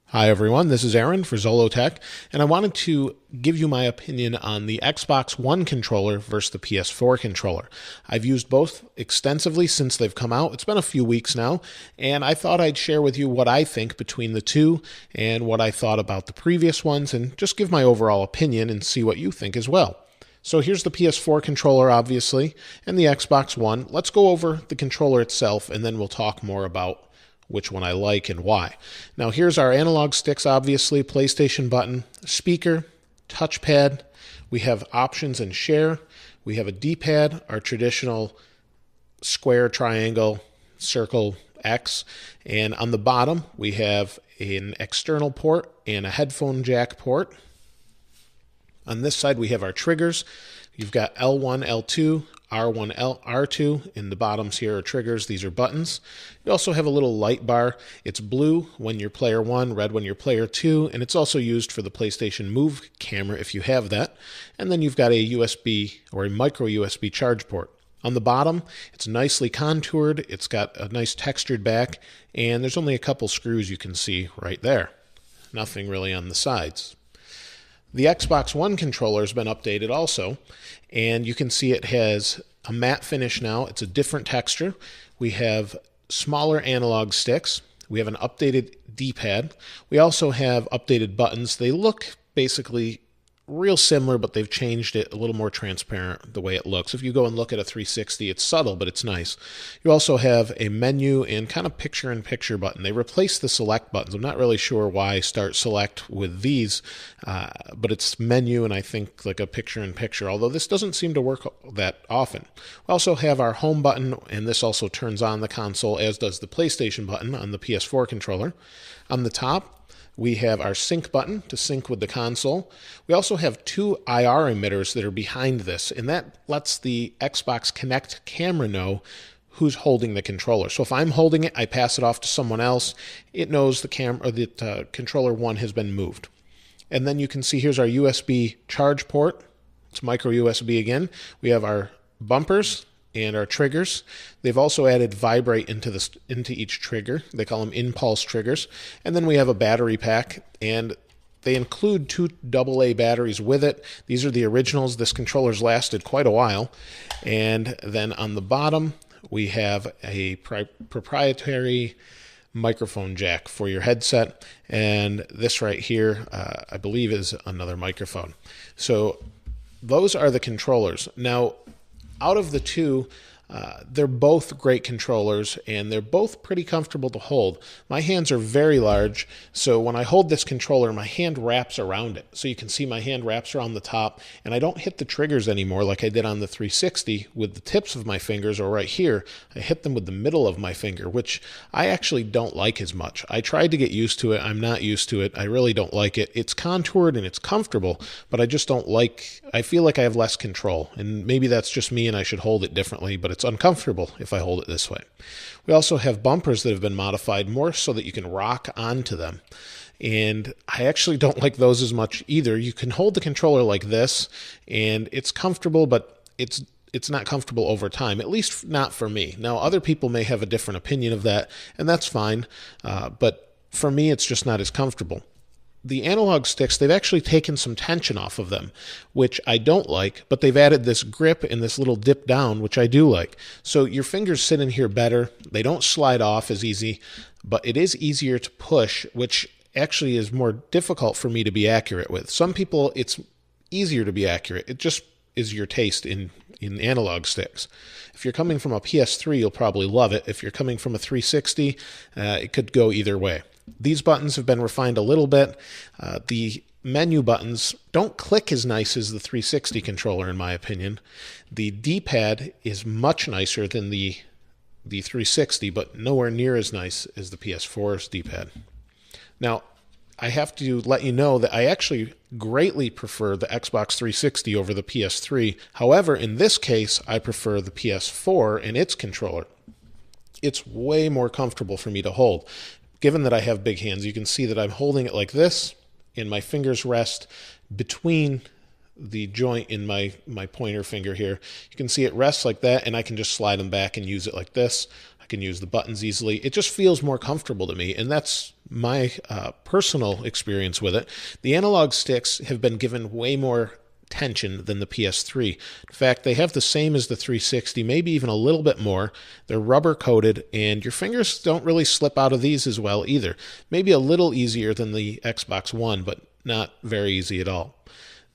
Hi everyone, this is Aaron for Zolotech, and I wanted to give you my opinion on the Xbox One controller versus the PS4 controller. I've used both extensively since they've come out. It's been a few weeks now, and I thought I'd share with you what I think between the two and what I thought about the previous ones, and just give my overall opinion and see what you think as well. So here's the PS4 controller, obviously, and the Xbox One. Let's go over the controller itself, and then we'll talk more about which one I like and why. Now here's our analog sticks, obviously, PlayStation button, speaker, touchpad. We have options and share. We have a D-pad, our traditional square, triangle, circle, X. And on the bottom, we have an external port and a headphone jack port. On this side, we have our triggers. You've got L1, L2, R1, R2. In the bottoms here are triggers. These are buttons. You also have a little light bar. It's blue when you're player 1, red when you're player 2, and it's also used for the PlayStation Move camera if you have that. And then you've got a USB or a micro USB charge port. On the bottom, it's nicely contoured. It's got a nice textured back, and there's only a couple screws you can see right there. Nothing really on the sides. The Xbox One controller has been updated also, and you can see it has a matte finish now. It's a different texture. We have smaller analog sticks. We have an updated D-pad. We also have updated buttons. They look basically real similar, but they've changed it a little more transparent the way it looks. If you go and look at a 360, it's subtle, but it's nice. You also have a menu and kind of picture-in-picture button. They replaced the select buttons. I'm not really sure why start select with these, but it's menu and I think like a picture-in-picture, although this doesn't seem to work that often. We also have our home button, and this also turns on the console, as does the PlayStation button on the PS4 controller. On the top, we have our sync button to sync with the console. We also have two IR emitters that are behind this, and that lets the Xbox Connect camera know who's holding the controller. So if I'm holding it, I pass it off to someone else, it knows the camera or the controller 1 has been moved. And then you can see here's our USB charge port. It's micro USB again. We have our bumpers and our triggers. They've also added vibrate into each trigger. They call them impulse triggers. And then we have a battery pack, and they include 2 AA batteries with it. These are the originals. This controller's lasted quite a while. And then on the bottom, we have a proprietary microphone jack for your headset. And this right here, I believe, is another microphone. So those are the controllers. Now, out of the two, they're both great controllers, and they're both pretty comfortable to hold. My hands are very large, so when I hold this controller, my hand wraps around it. So you can see my hand wraps around the top, and I don't hit the triggers anymore like I did on the 360 with the tips of my fingers, or right here, I hit them with the middle of my finger, which I actually don't like as much. I tried to get used to it. I'm not used to it. I really don't like it. It's contoured and it's comfortable, but I just don't like, I feel like I have less control, and maybe that's just me and I should hold it differently, but it's uncomfortable if I hold it this way. We also have bumpers that have been modified more so that you can rock onto them. And I actually don't like those as much either. You can hold the controller like this, and it's comfortable, but it's not comfortable over time, at least not for me. Now, other people may have a different opinion of that, and that's fine, but for me, it's just not as comfortable. The analog sticks, they've actually taken some tension off of them, which I don't like, but they've added this grip and this little dip down, which I do like. So your fingers sit in here better. They don't slide off as easy, but it is easier to push, which actually is more difficult for me to be accurate with. Some people, it's easier to be accurate. It just is your taste in analog sticks. If you're coming from a PS3, you'll probably love it. If you're coming from a 360, it could go either way. These buttons have been refined a little bit. The menu buttons don't click as nice as the 360 controller, in my opinion. The D-pad is much nicer than the 360, but nowhere near as nice as the PS4's D-pad. Now, I have to let you know that I actually greatly prefer the Xbox 360 over the PS3. However, in this case, I prefer the PS4 and its controller. It's way more comfortable for me to hold. Given that I have big hands, you can see that I'm holding it like this, and my fingers rest between the joint in my pointer finger here. You can see it rests like that, and I can just slide them back and use it like this. I can use the buttons easily. It just feels more comfortable to me, and that's my personal experience with it. The analog sticks have been given way more tension than the PS3. In fact, they have the same as the 360, maybe even a little bit more. They're rubber coated, and your fingers don't really slip out of these as well either. Maybe a little easier than the Xbox One, but not very easy at all.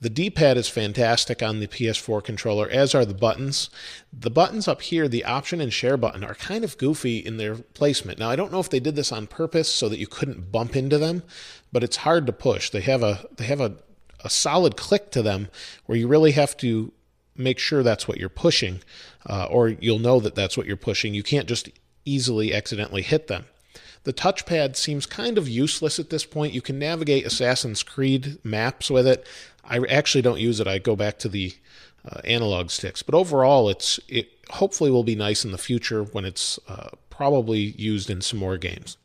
The D-pad is fantastic on the PS4 controller, as are the buttons. The buttons up here, the option and share button, are kind of goofy in their placement. Now, I don't know if they did this on purpose so that you couldn't bump into them, but it's hard to push. They have a solid click to them where you really have to make sure that's what you're pushing, or you'll know that that's what you're pushing. You can't just easily accidentally hit them. The touchpad seems kind of useless at this point. You can navigate Assassin's Creed maps with it. I actually don't use it. I go back to the analog sticks. But overall, it hopefully will be nice in the future when it's probably used in some more games.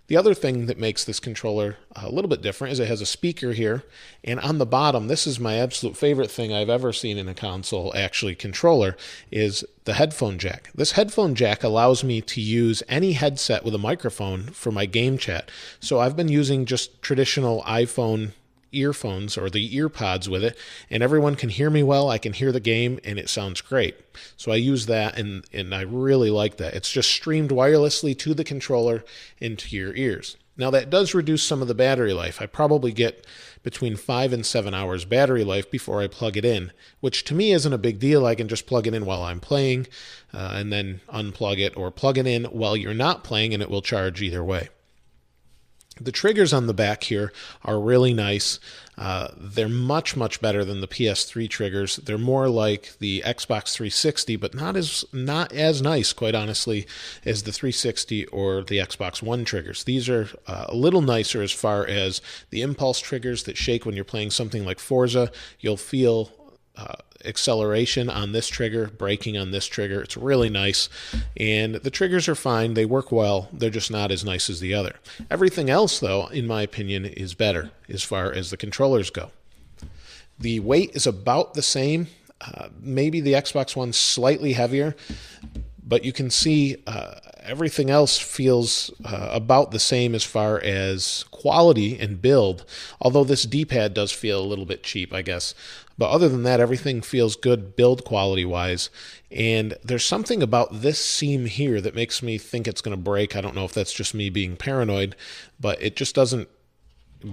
The other thing that makes this controller a little bit different is it has a speaker here, and on the bottom, this is my absolute favorite thing I've ever seen in a console, actually controller, is the headphone jack. This headphone jack allows me to use any headset with a microphone for my game chat. So I've been using just traditional iPhone earphones or the ear pods with it, and everyone can hear me well. I can hear the game, and it sounds great. So I use that, and I really like that. It's just streamed wirelessly to the controller into your ears. Now, that does reduce some of the battery life. I probably get between 5 and 7 hours battery life before I plug it in, which to me isn't a big deal. I can just plug it in while I'm playing and then unplug it, or plug it in while you're not playing, and it will charge either way. The triggers on the back here are really nice. They're much, much better than the PS3 triggers. They're more like the Xbox 360, but not as nice, quite honestly, as the 360 or the Xbox One triggers. These are a little nicer as far as the impulse triggers that shake when you're playing something like Forza. You'll feel acceleration on this trigger, braking on this trigger. It's really nice, and the triggers are fine. They work well. They're just not as nice as the other. Everything else, though, in my opinion, is better as far as the controllers go. The weight is about the same. Maybe the Xbox One's slightly heavier, but you can see everything else feels about the same as far as quality and build, although this D-pad does feel a little bit cheap, I guess. But other than that, everything feels good build quality-wise. And there's something about this seam here that makes me think it's going to break. I don't know if that's just me being paranoid, but it just doesn't.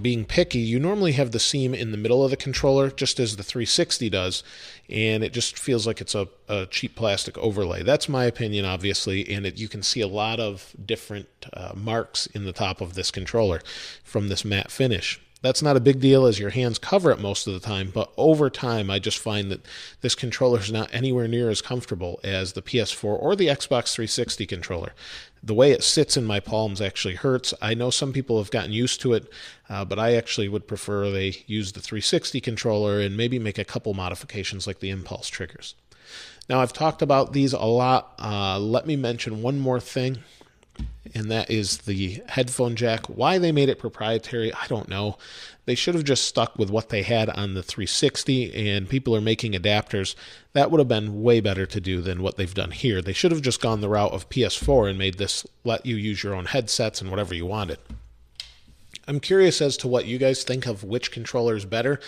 Being picky, you normally have the seam in the middle of the controller, just as the 360 does, and it just feels like it's a cheap plastic overlay. That's my opinion, obviously, and you can see a lot of different marks in the top of this controller from this matte finish. That's not a big deal as your hands cover it most of the time, but over time I just find that this controller is not anywhere near as comfortable as the PS4 or the Xbox 360 controller. The way it sits in my palms actually hurts. I know some people have gotten used to it, but I actually would prefer they use the 360 controller and maybe make a couple modifications like the impulse triggers. Now, I've talked about these a lot. Let me mention one more thing, and that is the headphone jack. Why they made it proprietary, I don't know. They should have just stuck with what they had on the 360, and people are making adapters. That would have been way better to do than what they've done here. They should have just gone the route of PS4 and made this let you use your own headsets and whatever you wanted. I'm curious as to what you guys think of which controller is better.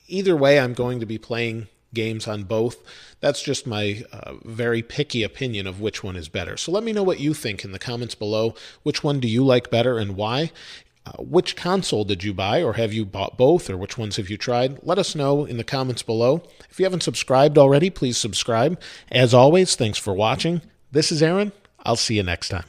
Either way, I'm going to be playing games on both. That's just my very picky opinion of which one is better. So let me know what you think in the comments below. Which one do you like better and why? Which console did you buy, or have you bought both, or which ones have you tried? Let us know in the comments below. If you haven't subscribed already, please subscribe. As always, thanks for watching. This is Aaron. I'll see you next time.